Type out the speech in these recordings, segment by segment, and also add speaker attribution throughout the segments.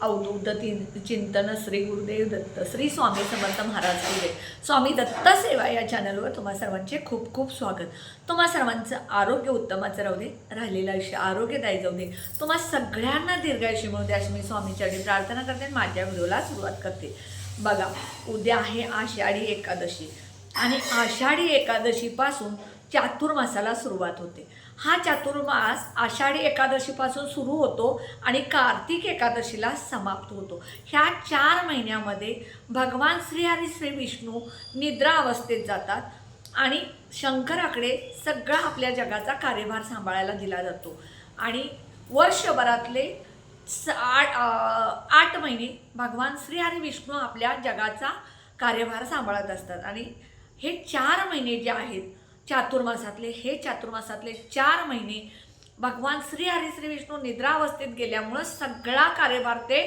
Speaker 1: अवधूत चिंतन श्री गुरुदेव दत्त श्री स्वामी समर्थ महाराज की जय। स्वामी दत्त सेवा या चॅनलवर तुम्हा सर्वांचे खूप खूप स्वागत। तुम्हा सर्वांचं आरोग्य उत्तमाचं राहू दे, राहिलेलं आयुष्य आरोग्यदायी जाऊ दे, तुम्हा सगळ्यांना दीर्घायुष्य मिळू दे अशी मी स्वामीचरणी प्रार्थना करते आणि माझ्या व्हिडिओला सुरुवात करते। बघा, उद्या आहे आषाढी एकादशी आणि आषाढी एकादशीपासून चातुर्मासाला सुरुवात होते। हा चातुर्मास आषाढी एकादशीपासून सुरू होतो आणि कार्तिक एकादशीला समाप्त होतो। ह्या 4 महिन्यामध्ये भगवान श्रीहरी श्री विष्णू निद्रा अवस्थेत जातात आणि शंकराकडे सगळा आपल्या जगाचा कार्यभार सांभाळायला दिला जातो आणि वर्षभरातले 8 महिने भगवान श्रीहरी विष्णू आपल्या जगाचा कार्यभार सांभाळत असतात आणि हे 4 महिने जे आहेत चातुर्मासातले 4 महिने भगवान श्रीहरी श्री विष्णू निद्रावस्थेत गेल्यामुळं सगळा कार्यभार ते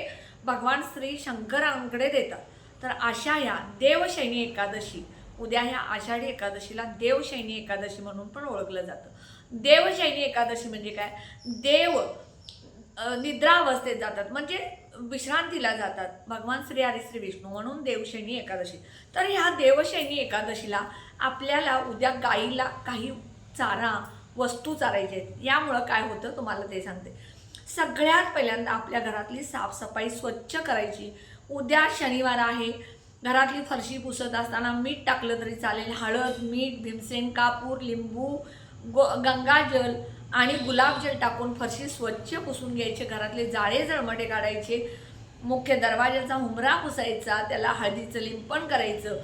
Speaker 1: भगवान श्री शंकरांकडे देतात। तर अशा या देवशयनी एकादशी, उद्या ह्या आषाढी एकादशीला देवशयनी एकादशी म्हणून पण ओळखलं जातं। देवशयनी एकादशी म्हणजे काय? देव निद्रावस्थेत जातात म्हणजे विश्रांतीला जातात भगवान श्रीहरी श्री विष्णू, म्हणून देवशयनी एकादशी। तर ह्या देवशयनी एकादशीला आपल्याला उद्या गाईला काही चारा वस्तू चारायच्या आहेत। यामुळं काय होतं तुम्हाला ते सांगते। सगळ्यात पहिल्यांदा आपल्या घरातली साफसफाई स्वच्छ करायची। उद्या शनिवार आहे, घरातली फरशी पुसत असताना मीठ टाकलं तरी चालेल। हळद, मीठ, भीमसेन, कापूर, लिंबू, गंगाजल आणि गुलाबजल टाकून फरशी स्वच्छ पुसून घ्यायचे। घरातले जाळे जळमटे काढायचे। मुख्य दरवाजाचा हुमरा पुसायचा, त्याला हळदीचं लिंपण करायचं,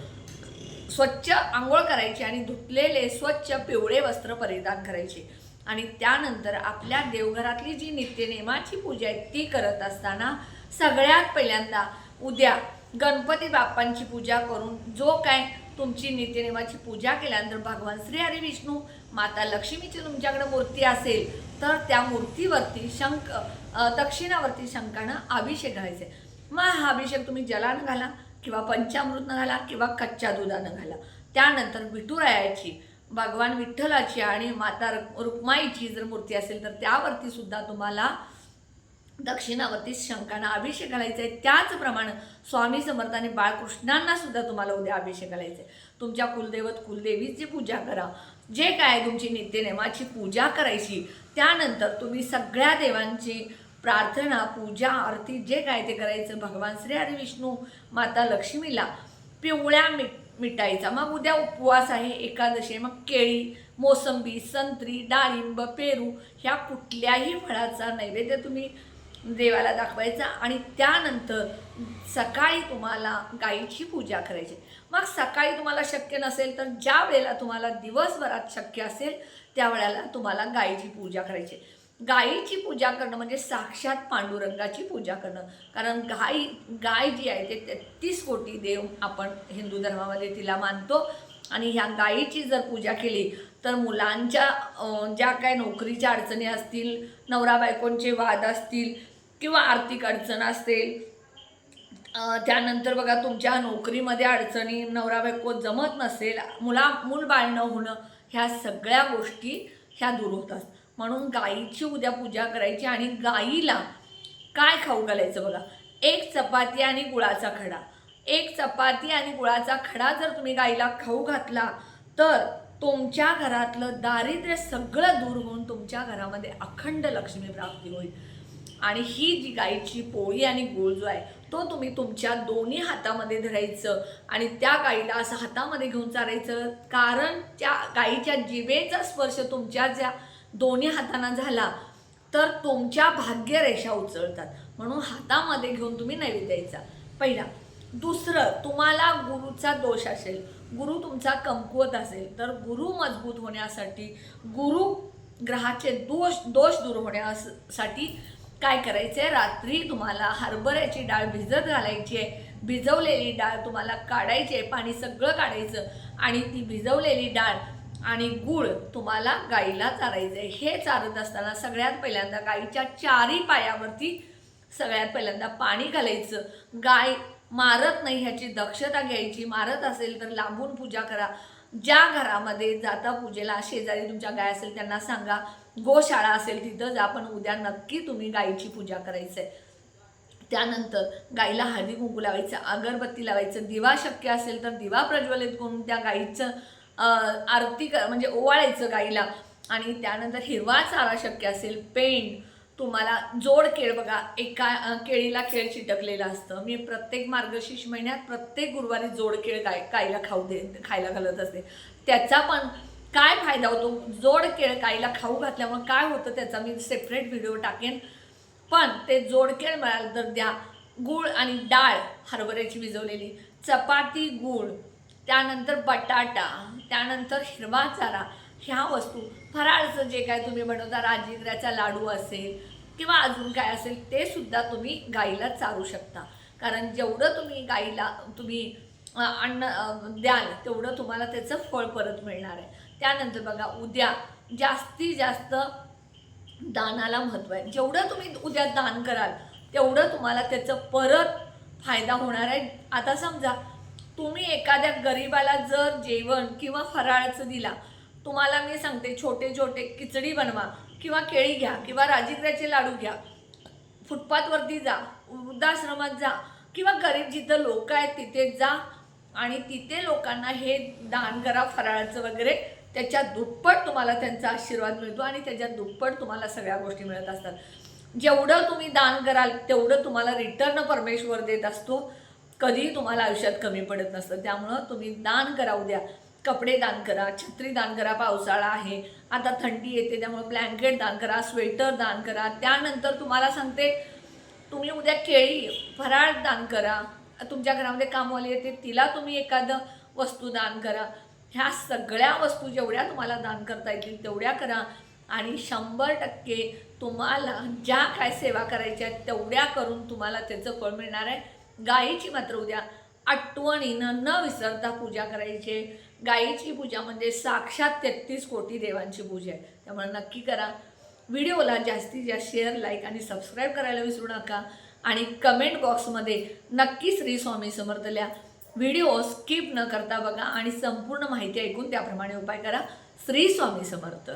Speaker 1: स्वच्छ आंघोळ करायची आणि धुतलेले स्वच्छ पिवळे वस्त्र परिधान करायचे। आणि त्यानंतर आपल्या देवघरातली जी नित्यनेमाची पूजा आहे ती करत असताना सगळ्यात पहिल्यांदा उद्या गणपती बाप्पांची पूजा करून, जो काय तुमची नित्यनेमाची पूजा केल्यानंतर भगवान श्रीहरी विष्णू, माता लक्ष्मीची तुमच्याकडे मूर्ती असेल तर त्या मूर्तीवरती दक्षिणावरती शंखानं अभिषेक घालायचा। मग हा अभिषेक तुम्ही जलानं घाला किंवा पंचामृतनं घाला किंवा कच्च्या दुधानं घाला। त्यानंतर विठुरायाची, भगवान विठ्ठलाची आणि माता रुक्माईची जर मूर्ती असेल तर त्यावरती सुद्धा तुम्हाला दक्षिणावरती शंखानं अभिषेक घालायचा आहे। त्याचप्रमाणे स्वामी समर्थ आणि बाळकृष्णांना सुद्धा तुम्हाला उद्या अभिषेक घालायचा आहे। तुमच्या कुलदैवत कुलदेवीची पूजा करा, जे काय तुमची नित्यनेमाची पूजा करायची। त्यानंतर तुम्ही सगळ्या देवांची प्रार्थना, पूजा, आरती जे काय ते करायचं। भगवान श्रीहरी विष्णू, माता लक्ष्मीला पिवळ्या मिठाईचा, मग उद्या उपवास आहे, एकादशी आहे, मग केळी, मोसंबी, संत्री, डाळिंब, पेरू ह्या कुठल्याही फळाचा नैवेद्य तुम्ही देवाला दाखवायचा आणि त्यानंतर सकाळी तुम्हाला गाईची पूजा करायची। मग सकाळी तुम्हाला शक्य नसेल तर ज्या वेळेला तुम्हाला दिवसभरात शक्य असेल त्यावेळेला तुम्हाला गाईची पूजा करायची। गाईची पूजा करणं म्हणजे साक्षात पांडुरंगाची पूजा करणं, कारण गाय जी आहे ते 33 कोटी देव आपण हिंदू धर्मामध्ये तिला मानतो आणि ह्या गाईची जर पूजा केली तर मुलांच्या ज्या काय नोकरीच्या अडचणी असतील, नवरा बायकोंचे वाद असतील किंवा आर्थिक अडचण असेल, त्यानंतर बघा तुमच्या नोकरीमध्ये अडचणी, नवरा बायको जमत नसेल, मूल बाळ न होणं, ह्या सगळ्या गोष्टी ह्या दूर होतात। म्हणून गाईची उद्या पूजा करायची आणि गाईला काय खाऊ घालायचं बघा, 1 चपाती आणि गुळाचा खडा। 1 चपाती आणि गुळाचा खडा जर तुम्ही गाईला खाऊ घातला तर तुमच्या घरातलं दारिद्र्य सगळं दूर होऊन तुमच्या घरामध्ये अखंड लक्ष्मी प्राप्ती होईल। आणि ही जी गाईची पोळी आणि गुळ जो आहे तो तुम्ही तुमच्या दोन्ही हातामध्ये धरायचं आणि त्या गाईला असं हातामध्ये घेऊन चारायचं, कारण त्या गाईच्या जिभेचा स्पर्श तुमच्या ज्या दोन्ही हातांना झाला तर तुमच्या भाग्यरेषा उचलतात, म्हणून हातामध्ये घेऊन तुम्ही नैवेद्य द्यायचा पहिला। दुसरं, तुम्हाला गुरुचा दोष असेल, गुरु तुमचा कमकुवत असेल तर गुरु मजबूत होण्यासाठी, गुरु ग्रहाचे दोष दूर होण्यासाठी काय करायचं आहे, रात्री तुम्हाला हरभऱ्याची डाळ भिजत घालायची आहे। भिजवलेली डाळ तुम्हाला काढायची आहे, पाणी सगळं काढायचं आणि ती भिजवलेली डाळ आणि गूळ तुम्हाला गाईला चारायचं आहे। हे चारत असताना सगळ्यात पहिल्यांदा गाईच्या 4ही पायावरती सगळ्यात पहिल्यांदा पाणी घालायचं। गाय मारत नाही ह्याची दक्षता घ्यायची, मारत असेल तर लांबून पूजा करा। ज्या घरामध्ये जाता पूजेला शेजारी तुमच्या गाय असेल त्यांना सांगा, गोशाळा असेल तिथं जा, पण उद्या नक्की तुम्ही गाईची पूजा करायचं आहे। त्यानंतर गाईला हळदी कुंकू लावायचं, अगरबत्ती लावायचं, दिवा शक्य असेल तर दिवा प्रज्वलित करून त्या गाईचं आरती म्हणजे ओवाळायचं गाईला. आणि त्यानंतर हिरवा चारा शक्य असेल, पेंड, तुम्हाला जोड केळ बघा, एका केळीला केळ चिटकलेलं असतं. मी प्रत्येक मार्गशीर्ष महिन्यात प्रत्येक गुरुवारी जोड केळ गाईला खायला घालत असते. त्याचा पण काय फायदा होतो, जोड केळ गाईला खाऊ घातल्यामुळे काय होतं त्याचा मी सेपरेट व्हिडिओ टाकेन. पण ते जोडकेळ मिळालं तर द्या. गूळ आणि डाळ हरभऱ्याची भिजवलेली, चपाती, गूळ, त्यानंतर बटाटा, त्यानंतर हिरवा चारा, ह्या वस्तू, फराळचं जे काय तुम्ही बनवता, राजगिऱ्याचा लाडू असेल किंवा अजून काय असेल ते सुद्धा तुम्ही गाईला चारू शकता. कारण जेवढं तुम्ही गाईला अन्न द्याल तेवढं तुम्हाला त्याचं फळ परत मिळणार आहे. त्यानंतर बघा, उद्या जास्तीत जास्त दानाला महत्त्व आहे. जेवढं तुम्ही उद्या दान कराल तेवढं तुम्हाला त्याचं परत फायदा होणार आहे. आता समजा तुम्ही एखाद्या गरिबाला जर जेवण किंवा फराळाचं दिला, तुम्हाला मी सांगते छोटे छोटे खिचडी बनवा किंवा केळी घ्या किंवा राजगिऱ्याचे लाडू घ्या, फुटपाथवरती जा, वृद्धाश्रमात जा किंवा गरीब जिथं लोक आहेत तिथे जा आणि तिथे लोकांना हे दान करा फराळाचं वगैरे. त्याच्या दुप्पट तुम्हाला त्यांचा आशीर्वाद मिळतो आणि त्याच्या दुप्पट तुम्हाला सगळ्या गोष्टी मिळत असतात. जेवढं तुम्ही दान कराल तेवढं तुम्हाला रिटर्न परमेश्वर देत असतो. कधीही तुम्हाला आयुष्यात कमी पडत नसतं. त्यामुळं तुम्ही दान करा. उद्या कपडे दान करा, छत्री दान करा, पावसाळा आहे, आता थंडी येते त्यामुळे ब्लँकेट दान करा, स्वेटर दान करा. त्यानंतर तुम्हाला सांगते, तुम्ही उद्या केळी फराळ दान करा. तुमच्या घरामध्ये कामवाली येते तिला तुम्ही एखादं वस्तू दान करा. ह्या सगळ्या वस्तू जेवढ्या तुम्हाला दान करता येतील तेवढ्या करा आणि 100% तुम्हाला ज्या काय सेवा करायच्या तेवढ्या करून तुम्हाला त्याचं फळ मिळणार आहे. गायीची मात्र उद्या आठवणीनं न विसरता पूजा करायची. गायीची पूजा म्हणजे साक्षात 33 कोटी देवांची पूजा आहे. त्यामुळे नक्की करा. व्हिडिओला जास्तीत जास्त शेअर, लाईक आणि सबस्क्राईब करायला विसरू नका. आणि कमेंट बॉक्समध्ये नक्की श्री स्वामी समर्थ लिहा. व्हिडिओ स्किप न करता बघा आणि संपूर्ण माहिती ऐकून त्याप्रमाणे उपाय करा. श्री स्वामी समर्थ.